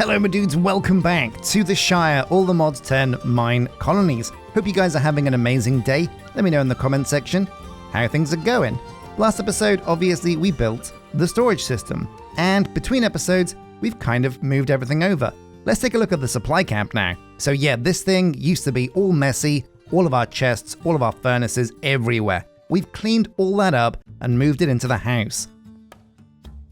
Hello my dudes, welcome back to the Shire, all the mods 10 mine colonies. Hope you guys are having an amazing day. Let me know in the comment section how things are going. Last episode, obviously, we built the storage system. And between episodes, we've kind of moved everything over. Let's take a look at the supply camp now. So yeah, this thing used to be all messy, all of our chests, all of our furnaces everywhere. We've cleaned all that up and moved it into the house.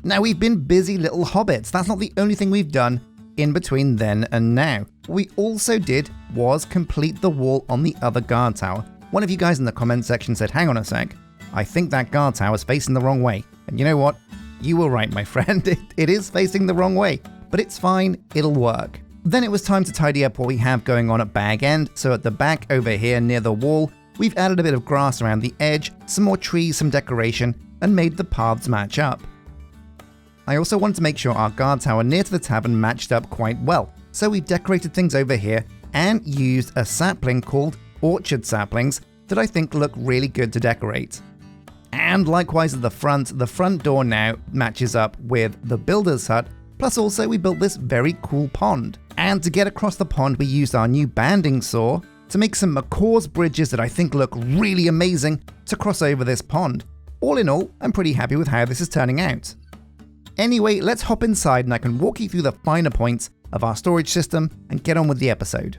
Now we've been busy little hobbits. That's not the only thing we've done in between then and now. What we also did was complete the wall on the other guard tower. One of you guys in the comment section said, hang on a sec, I think that guard tower is facing the wrong way. And you know what? You were right, my friend. It is facing the wrong way, but it's fine, it'll work. Then it was time to tidy up what we have going on at Bag End. So at the back over here near the wall, we've added a bit of grass around the edge, some more trees, some decoration, and made the paths match up. I also wanted to make sure our guard tower near to the tavern matched up quite well, so we decorated things over here and used a sapling called orchard saplings that I think look really good to decorate. And likewise at the front door now matches up with the builder's hut, plus also we built this very cool pond. And to get across the pond we used our new banding saw to make some macaws bridges that I think look really amazing to cross over this pond. All in all, I'm pretty happy with how this is turning out. Anyway, let's hop inside and I can walk you through the finer points of our storage system and get on with the episode.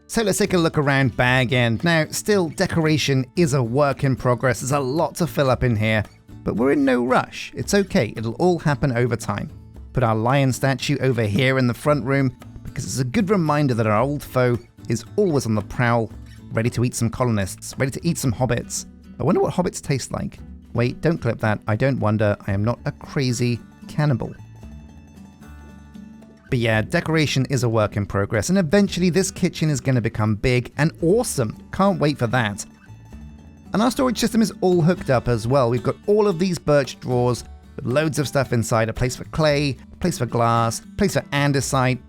So let's take a look around Bag End. Now, still, decoration is a work in progress. There's a lot to fill up in here, but we're in no rush. It's okay, it'll all happen over time. Put our lion statue over here in the front room because it's a good reminder that our old foe is always on the prowl, ready to eat some colonists, ready to eat some hobbits. I wonder what hobbits taste like. Wait, don't clip that. I don't wonder. I am not a crazy cannibal. But yeah, decoration is a work in progress, and eventually this kitchen is going to become big and awesome. Can't wait for that. And our storage system is all hooked up as well. We've got all of these birch drawers with loads of stuff inside. A place for clay, a place for glass, a place for andesite.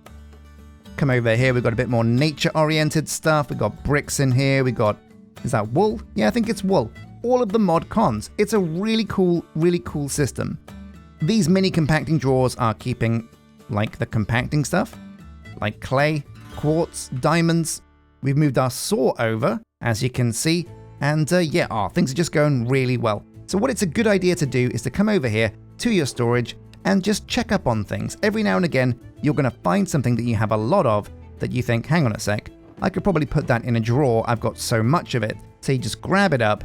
Come over here, we've got a bit more nature-oriented stuff. We've got bricks in here. We got, is that wool? Yeah, I think it's wool. All of the mod cons. It's a really cool system. These mini compacting drawers are keeping like the compacting stuff, like clay, quartz, diamonds. We've moved our saw over, as you can see, and yeah, things are just going really well. So what it's a good idea to do is to come over here to your storage and just check up on things. Every now and again, you're going to find something that you have a lot of that you think, hang on a sec, I could probably put that in a drawer. I've got so much of it. So you just grab it up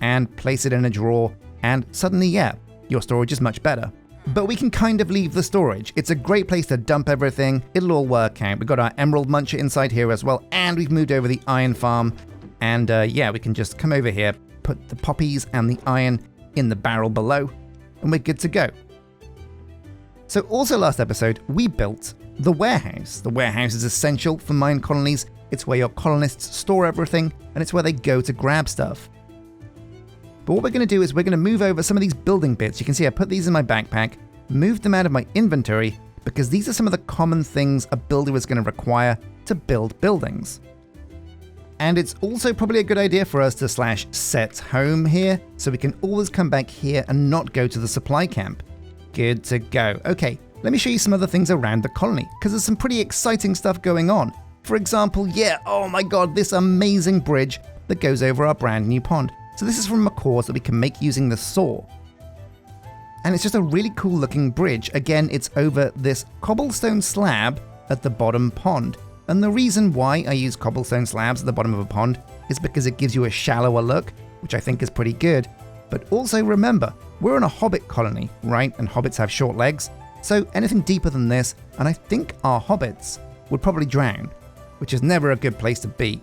and place it in a drawer, and suddenly, yeah, your storage is much better. But we can kind of leave the storage. It's a great place to dump everything. It'll all work out. We've got our emerald muncher inside here as well, and we've moved over the iron farm. And yeah, we can just come over here, put the poppies and the iron in the barrel below, and we're good to go. So also last episode, we built the warehouse. The warehouse is essential for mine colonies. It's where your colonists store everything, and it's where they go to grab stuff. But what we're going to do is we're going to move over some of these building bits. You can see I put these in my backpack, moved them out of my inventory, because these are some of the common things a builder is going to require to build buildings. And it's also probably a good idea for us to /set home here, so we can always come back here and not go to the supply camp. Good to go. Okay, let me show you some other things around the colony, because there's some pretty exciting stuff going on. For example, yeah, oh my god, this amazing bridge that goes over our brand new pond. So this is from macaws that we can make using the saw. And it's just a really cool looking bridge. Again, it's over this cobblestone slab at the bottom pond. And the reason why I use cobblestone slabs at the bottom of a pond is because it gives you a shallower look, which I think is pretty good. But also remember, we're in a hobbit colony, right? And hobbits have short legs. So anything deeper than this, and I think our hobbits would probably drown, which is never a good place to be.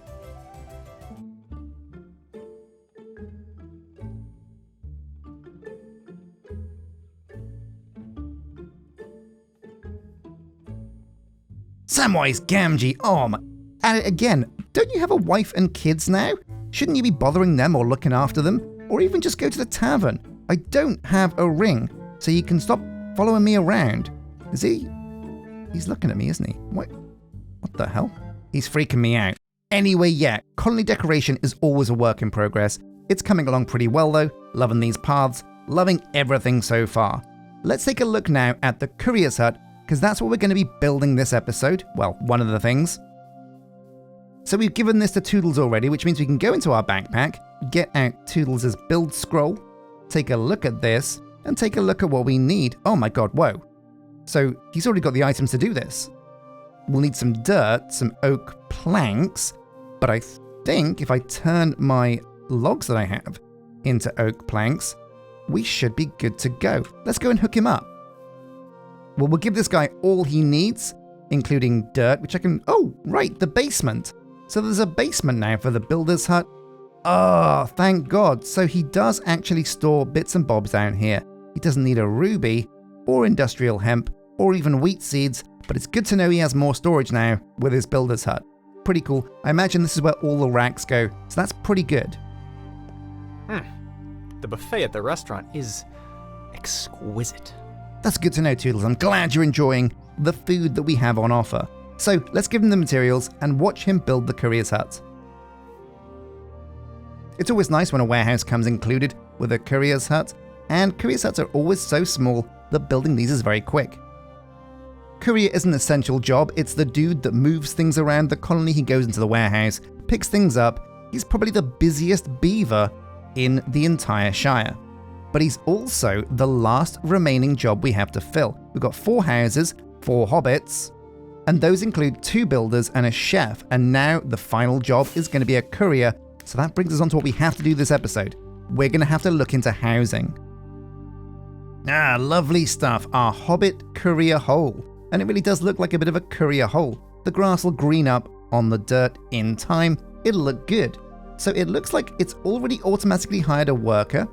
Samwise Gamgee, oh my... And again, don't you have a wife and kids now? Shouldn't you be bothering them or looking after them? Or even just go to the tavern? I don't have a ring, so you can stop following me around. Is he? He's looking at me, isn't he? What the hell? He's freaking me out. Anyway, yeah, colony decoration is always a work in progress. It's coming along pretty well though, loving these paths, loving everything so far. let's take a look now at the courier's hut, because that's what we're going to be building this episode. Well, one of the things. So we've given this to Toodles already, which means we can go into our backpack, get out Toodles' build scroll, take a look at this, and take a look at what we need. Oh my god, whoa. So he's already got the items to do this. We'll need some dirt, some oak planks, but I think if I turn my logs that I have into oak planks, we should be good to go. Let's go and hook him up. Well, we'll give this guy all he needs, including dirt, which I can... Oh, right, the basement. So there's a basement now for the builder's hut. Oh, thank God. So he does actually store bits and bobs down here. He doesn't need a ruby, or industrial hemp, or even wheat seeds, but it's good to know he has more storage now with his builder's hut. Pretty cool. I imagine this is where all the racks go, so that's pretty good. The buffet at the restaurant is exquisite. That's good to know, Toodles. I'm glad you're enjoying the food that we have on offer. So let's give him the materials and watch him build the courier's hut. It's always nice when a warehouse comes included with a courier's hut, and courier's huts are always so small that building these is very quick. Courier is an essential job. It's the dude that moves things around the colony. He goes into the warehouse, picks things up. He's probably the busiest beaver in the entire Shire. But he's also the last remaining job we have to fill. We've got 4 houses, 4 hobbits, and those include 2 builders and a chef. And now the final job is going to be a courier. So that brings us on to what we have to do this episode. We're going to have to look into housing. Ah, lovely stuff. Our hobbit courier hole. And it really does look like a bit of a courier hole. The grass will green up on the dirt in time. It'll look good. So it looks like it's already automatically hired a worker,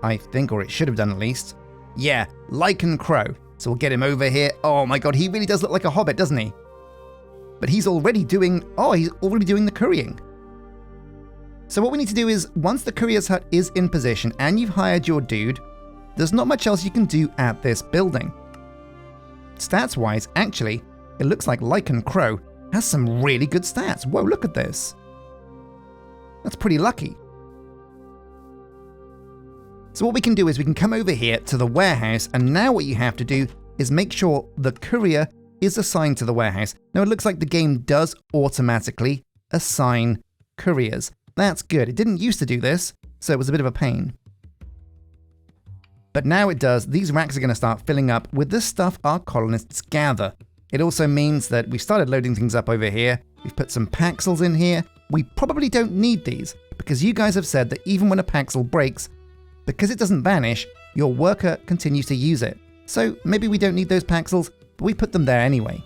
I think, or it should have done at least. Yeah, Lichen Crow. So we'll get him over here. Oh my god, he really does look like a hobbit, doesn't he? But he's already doing the couriering. So what we need to do is, once the courier's hut is in position and you've hired your dude, there's not much else you can do at this building. Stats-wise, actually, it looks like Lichen Crow has some really good stats. Whoa, look at this. That's pretty lucky. So what we can do is we can come over here to the warehouse, and now what you have to do is make sure the courier is assigned to the warehouse. Now it looks like the game does automatically assign couriers. That's good. It didn't used to do this, so it was a bit of a pain. But now it does. These racks are going to start filling up with the stuff our colonists gather. It also means that we started loading things up over here. We've put some paxels in here. We probably don't need these, because you guys have said that even when a paxel breaks, because it doesn't vanish, your worker continues to use it. So maybe we don't need those paxels, but we put them there anyway.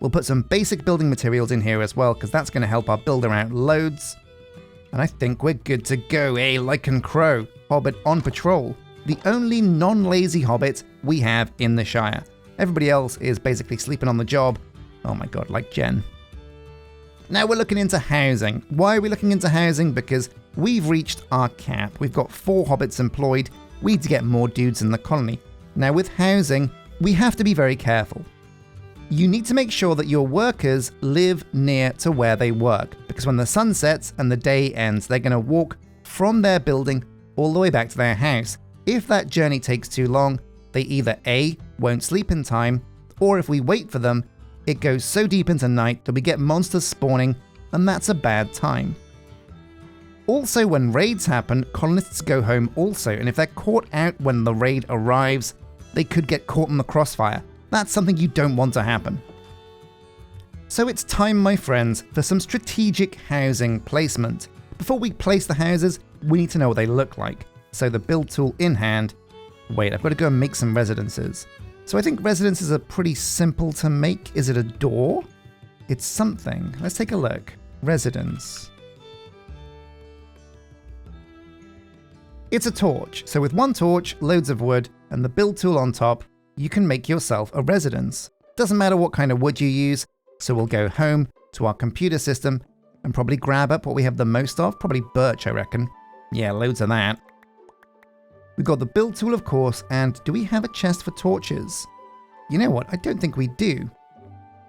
We'll put some basic building materials in here as well, because that's going to help our builder out loads. And I think we're good to go. Hey, Lichen Crow, hobbit on patrol. The only non-lazy hobbit we have in the Shire. Everybody else is basically sleeping on the job. Oh my god, like Jen. Now we're looking into housing. Why are we looking into housing? Because we've reached our cap. We've got 4 hobbits employed. We need to get more dudes in the colony. Now with housing, we have to be very careful. You need to make sure that your workers live near to where they work, because when the sun sets and the day ends, they're going to walk from their building all the way back to their house. If that journey takes too long, they either A, won't sleep in time, or if we wait for them, it goes so deep into night that we get monsters spawning, and that's a bad time. Also, when raids happen, colonists go home also, and if they're caught out when the raid arrives, they could get caught in the crossfire. That's something you don't want to happen. So it's time, my friends, for some strategic housing placement. Before we place the houses, we need to know what they look like. So the build tool in hand. Wait, I've got to go and make some residences. So I think residences are pretty simple to make. Is it a door? It's something. Let's take a look. Residence. It's a torch. So with one torch, loads of wood, and the build tool on top, you can make yourself a residence. Doesn't matter what kind of wood you use, so we'll go home to our computer system and probably grab up what we have the most of, probably birch, I reckon. Yeah, loads of that. We've got the build tool, of course, and do we have a chest for torches? You know what, I don't think we do.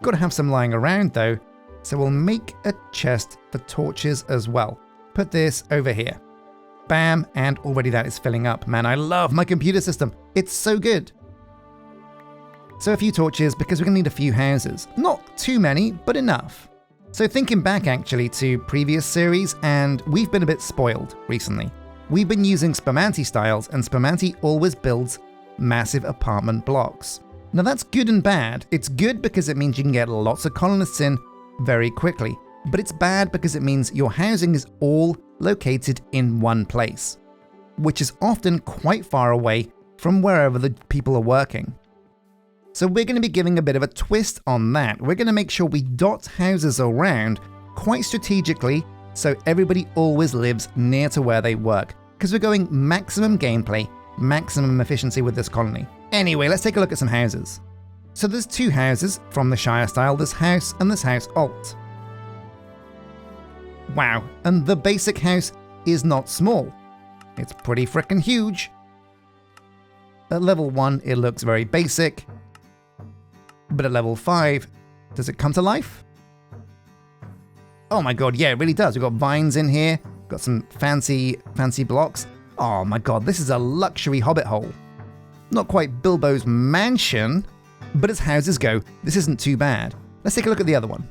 Got to have some lying around though, so we'll make a chest for torches as well. Put this over here. Bam, and already that is filling up. Man, I love my computer system. It's so good. So a few torches because we're going to need a few houses. Not too many, but enough. So thinking back actually to previous series, and we've been a bit spoiled recently. We've been using Spumante styles, and Spumante always builds massive apartment blocks. Now that's good and bad. It's good because it means you can get lots of colonists in very quickly, but it's bad because it means your housing is all located in one place, which is often quite far away from wherever the people are working. So we're going to be giving a bit of a twist on that. We're going to make sure we dot houses around quite strategically so everybody always lives near to where they work, because we're going maximum gameplay, maximum efficiency with this colony. Anyway, let's take a look at some houses. So there's two houses from the Shire style, this house and this house alt. Wow, and the basic house is not small. It's pretty frickin' huge. At level 1, it looks very basic. But at level 5, does it come to life? Oh my god, yeah, it really does. We've got vines in here, got some fancy blocks. Oh my god, this is a luxury hobbit hole. Not quite Bilbo's mansion, but as houses go, this isn't too bad. Let's take a look at the other one.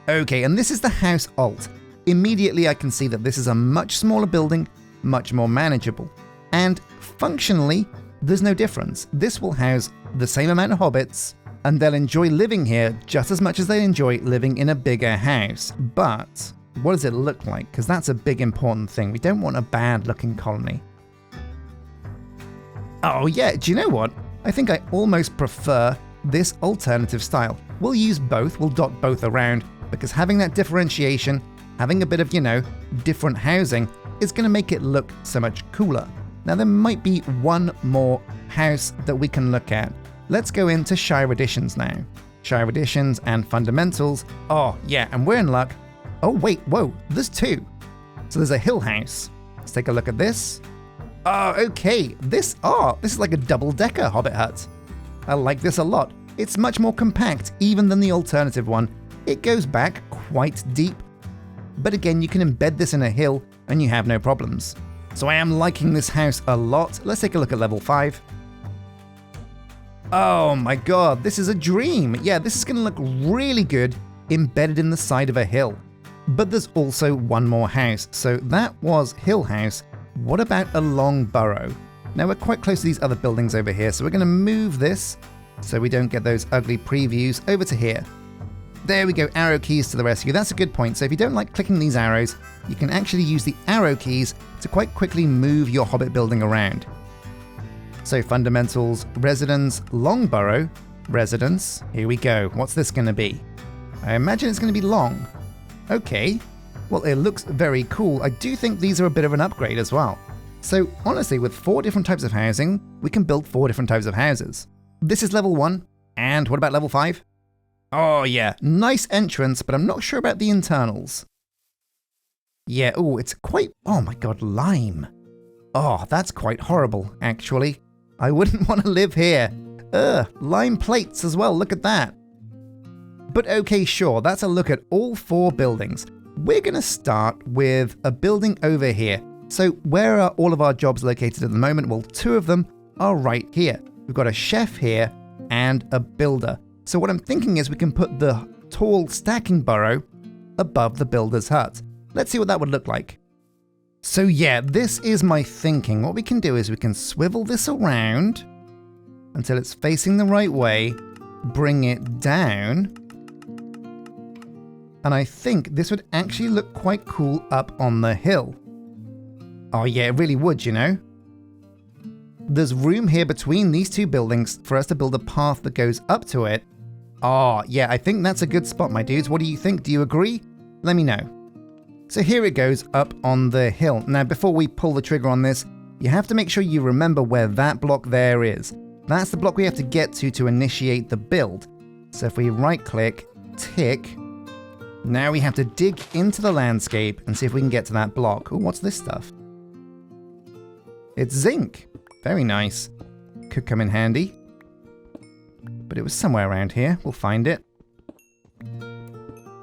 Okay, and this is the house alt. Immediately I can see that this is a much smaller building, much more manageable. And functionally, there's no difference. This will house the same amount of hobbits, and they'll enjoy living here just as much as they enjoy living in a bigger house. But what does it look like? Because that's a big important thing. We don't want a bad looking colony. Oh yeah, do you know what? I think I almost prefer this alternative style. We'll use both, we'll dot both around, because having that differentiation, having a bit of, different housing is going to make it look so much cooler. Now there might be one more house that we can look at. Let's go into Shire Additions now. Shire Additions and Fundamentals. Oh yeah, and we're in luck. Oh wait, whoa, there's two. So there's a hill house. Let's take a look at this. Oh, okay, this is like a double-decker hobbit hut. I like this a lot. It's much more compact even than the alternative one. It goes back quite deep. But again, you can embed this in a hill and you have no problems. So I am liking this house a lot. Let's take a look at level 5. Oh my god, this is a dream. Yeah, this is going to look really good embedded in the side of a hill. But there's also one more house. So that was Hill House. What about a long burrow? Now we're quite close to these other buildings over here, so we're going to move this so we don't get those ugly previews over to here. There we go, arrow keys to the rescue. That's a good point. So if you don't like clicking these arrows, you can actually use the arrow keys to quite quickly move your hobbit building around. So fundamentals, residence, long burrow, residence. Here we go. What's this going to be? I imagine it's going to be long. Okay. Well, it looks very cool. I do think these are a bit of an upgrade as well. So honestly, with 4 different types of housing, we can build 4 different types of houses. This is level 1. And what about level 5? Oh yeah, nice entrance, but I'm not sure about the internals. Yeah, oh, it's quite, oh my god, lime. Oh, that's quite horrible, actually. I wouldn't want to live here. Ugh, lime plates as well, look at that. But okay, sure, that's a look at all 4 buildings. We're going to start with a building over here. So where are all of our jobs located at the moment? Well, 2 of them are right here. We've got a chef here and a builder. So what I'm thinking is we can put the tall stacking burrow above the builder's hut. Let's see what that would look like. So yeah, this is my thinking. What we can do is we can swivel this around until it's facing the right way, bring it down, and I think this would actually look quite cool up on the hill. Oh yeah, it really would, There's room here between these 2 buildings for us to build a path that goes up to it. Oh yeah, I think that's a good spot, my dudes. What do you think? Do you agree? Let me know. So here it goes up on the hill. Now before we pull the trigger on this, you have to make sure you remember where that block there is. That's the block we have to get to initiate the build. So if we right click, tick, now we have to dig into the landscape and see if we can get to that block. Oh, what's this stuff? It's zinc. Very nice. Could come in handy. But it was somewhere around here. We'll find it.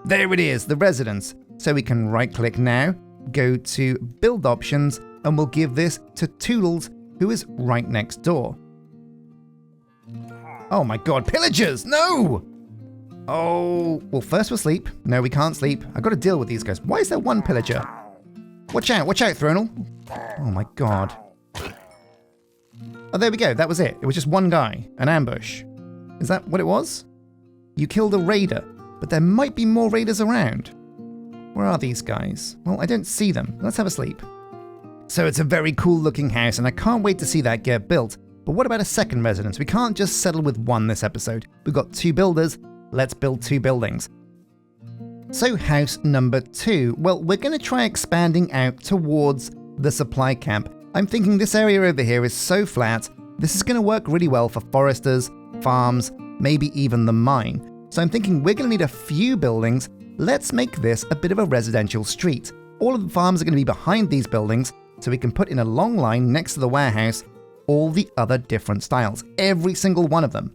There it is, the residence. So we can right click now, go to build options, and we'll give this to Toodles, who is right next door. Oh my god, pillagers! No! Oh, well, first we'll sleep. No, we can't sleep. I've got to deal with these guys. Why is there one pillager? Watch out, Thronal. Oh my god. Oh, there we go. That was it. It was just one guy. An ambush. Is that what it was? You killed a raider, but there might be more raiders around. Where are these guys? Well, I don't see them. Let's have a sleep. So it's a very cool looking house, and I can't wait to see that get built. But what about a second residence? We can't just settle with one this episode. We've got 2 builders. Let's build 2 buildings. So house number 2. Well, we're going to try expanding out towards the supply camp. I'm thinking this area over here is so flat, this is going to work really well for foresters, farms, maybe even the mine. So I'm thinking we're going to need a few buildings. Let's make this a bit of a residential street. All of the farms are going to be behind these buildings, so we can put in a long line next to the warehouse all the other different styles, every single one of them.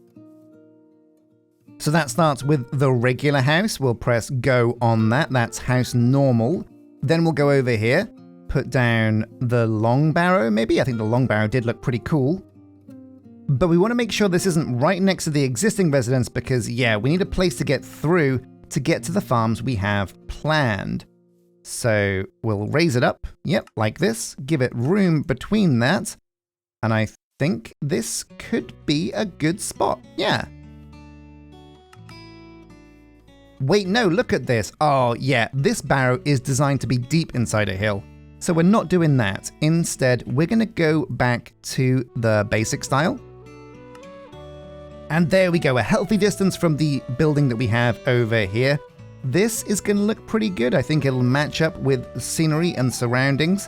So that starts with the regular house. We'll press go on that. That's house normal. Then we'll go over here, put down the long barrow maybe. I think the long barrow did look pretty cool. But we want to make sure this isn't right next to the existing residence because, yeah, we need a place to get through to get to the farms we have planned. So we'll raise it up. Yep, like this. Give it room between that. And I think this could be a good spot. Yeah. Wait, no, look at this. Oh, yeah, this barrow is designed to be deep inside a hill. So we're not doing that. Instead, we're going to go back to the basic style. And there we go, a healthy distance from the building that we have over here. This is going to look pretty good. I think it'll match up with the scenery and surroundings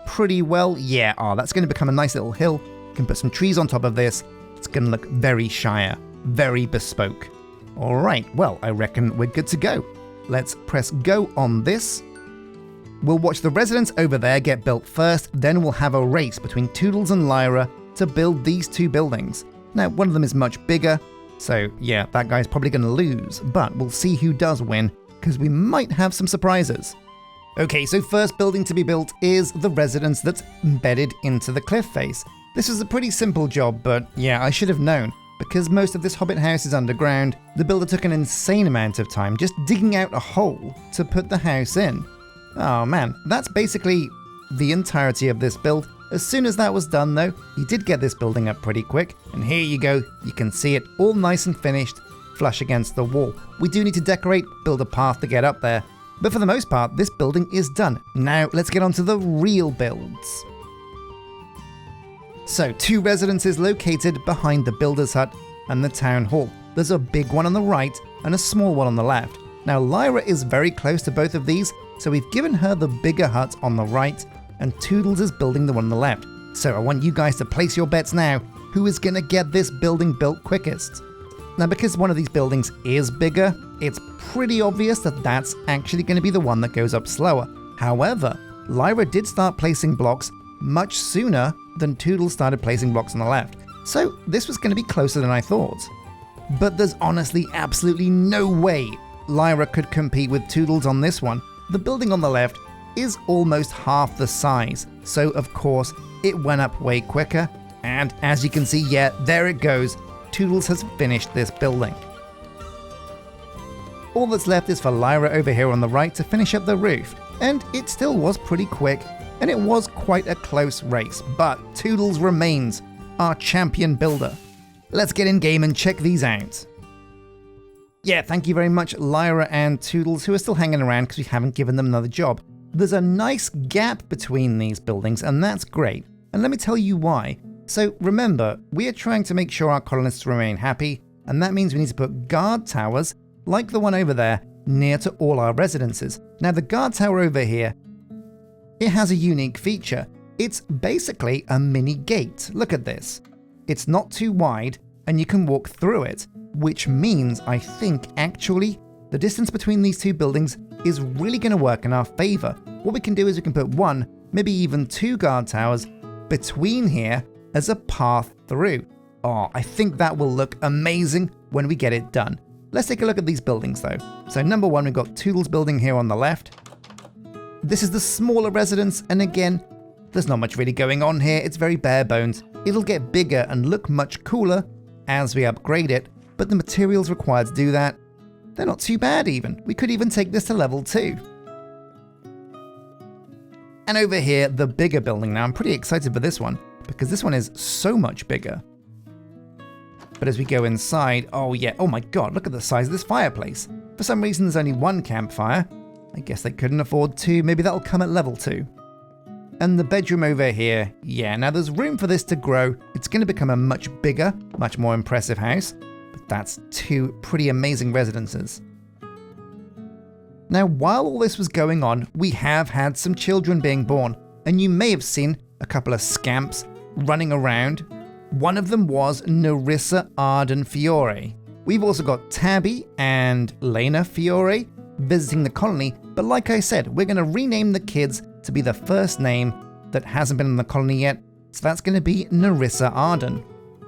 pretty well. Yeah, oh, that's going to become a nice little hill. You can put some trees on top of this. It's going to look very Shire, very bespoke. All right, well, I reckon we're good to go. Let's press go on this. We'll watch the residence over there get built first, then we'll have a race between Toodles and Lyra to build these 2 buildings. Now, one of them is much bigger, so yeah, that guy's probably going to lose, but we'll see who does win, because we might have some surprises. Okay, so first building to be built is the residence that's embedded into the cliff face. This was a pretty simple job, but yeah, I should have known. Because most of this Hobbit house is underground, the builder took an insane amount of time just digging out a hole to put the house in. Oh man, that's basically the entirety of this build. As soon as that was done though, he did get this building up pretty quick, and here you go, you can see it all nice and finished, flush against the wall. We do need to decorate, build a path to get up there, but for the most part, this building is done. Now let's get on to the real builds. So, 2 residences located behind the builder's hut and the town hall. There's a big one on the right and a small one on the left. Now, Lyra is very close to both of these, so we've given her the bigger hut on the right, and Toodles is building the one on the left. So I want you guys to place your bets now. Who is going to get this building built quickest? Now, because one of these buildings is bigger, it's pretty obvious that that's actually going to be the one that goes up slower. However, Lyra did start placing blocks much sooner than Toodles started placing blocks on the left. So this was going to be closer than I thought. But there's honestly absolutely no way Lyra could compete with Toodles on this one. The building on the left is almost half the size, so of course it went up way quicker, and as you can see, yeah, there it goes. Toodles has finished this building. All that's left is for Lyra over here on the right to finish up the roof, and it still was pretty quick, and it was quite a close race, but Toodles remains our champion builder. Let's get in game and check these out. Yeah, thank you very much Lyra and Toodles, who are still hanging around because we haven't given them another job. There's a nice gap between these buildings, and that's great. And let me tell you why. So remember, we are trying to make sure our colonists remain happy, and that means we need to put guard towers, like the one over there, near to all our residences. Now the guard tower over here, it has a unique feature. It's basically a mini gate. Look at this. It's not too wide, and you can walk through it, which means I think actually the distance between these 2 buildings is really going to work in our favor. What we can do is we can put 1, maybe even 2 guard towers between here as a path through. Oh, I think that will look amazing when we get it done. Let's take a look at these buildings though. So number 1, we've got Toodles building here on the left. This is the smaller residence, and again, There's not much really going on here, it's very bare bones. It'll get bigger and look much cooler as we upgrade it, but the materials required to do that, they're not too bad even. We could even take this to level 2. And over here, the bigger building. Now I'm pretty excited for this one, because this one is so much bigger. But as we go inside, oh yeah, oh my god, look at the size of this fireplace. For some reason there's only one campfire. I guess they couldn't afford 2, maybe that'll come at level 2. And the bedroom over here, yeah, now there's room for this to grow. It's going to become a much bigger, much more impressive house. But that's 2 pretty amazing residences. Now, while all this was going on, we have had some children being born. And you may have seen a couple of scamps running around. One of them was Nerissa Arden Fiore. We've also got Tabby and Lena Fiore visiting the colony. But like I said, we're going to rename the kids to be the first name that hasn't been in the colony yet, so that's going to be Nerissa Arden.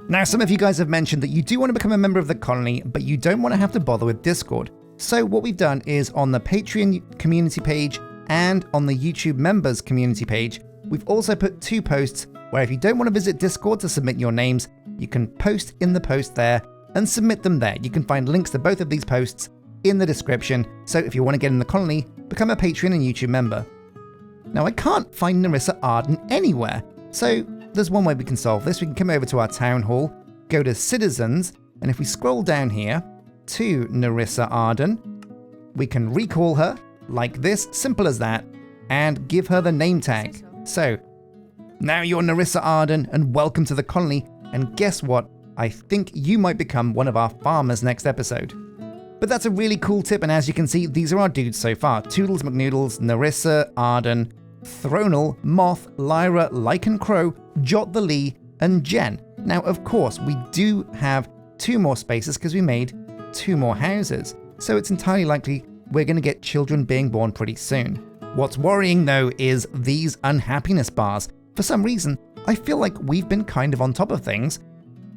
Now, some of you guys have mentioned that you do want to become a member of the colony, but you don't want to have to bother with Discord. So what we've done is on the Patreon community page and on the YouTube members community page, we've also put 2 posts where if you don't want to visit Discord to submit your names, you can post in the post there and submit them there. You can find links to both of these posts in the description, so if you want to get in the colony, become a Patreon and YouTube member. Now, I can't find Nerissa Arden anywhere, so there's one way we can solve this. We can come over to our town hall, go to citizens, and if we scroll down here to Nerissa Arden, we can recall her like this, simple as that, and give her the name tag. So, now you're Nerissa Arden and welcome to the colony, and guess what? I think you might become one of our farmers next episode. But that's a really cool tip, and as you can see, these are our dudes so far. Toodles McNoodles, Nerissa Arden, Thronal, Moth, Lyra, Lycan Crow, Jot the Lee, and Jen. Now, of course, we do have 2 more spaces because we made 2 more houses. So it's entirely likely we're going to get children being born pretty soon. What's worrying though is these unhappiness bars. For some reason, I feel like we've been kind of on top of things,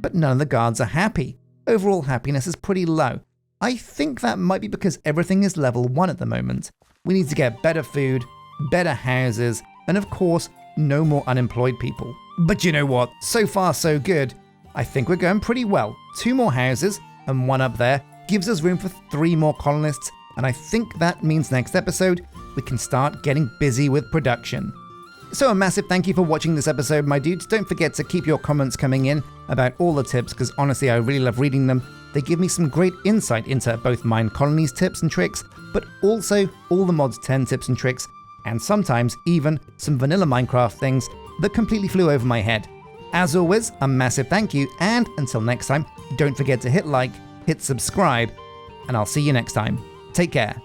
but none of the guards are happy. Overall happiness is pretty low. I think that might be because everything is level 1 at the moment. We need to get better food, better houses, and of course, no more unemployed people. But you know what? So far, so good. I think we're going pretty well. 2 more houses, and 1 up there, gives us room for 3 more colonists, and I think that means next episode, we can start getting busy with production. So a massive thank you for watching this episode, my dudes. Don't forget to keep your comments coming in about all the tips, because honestly, I really love reading them. They give me some great insight into both Minecolonies tips and tricks, but also all the mods 10 tips and tricks, and sometimes even some vanilla Minecraft things that completely flew over my head. As always, a massive thank you, and until next time, don't forget to hit like, hit subscribe, and I'll see you next time. Take care.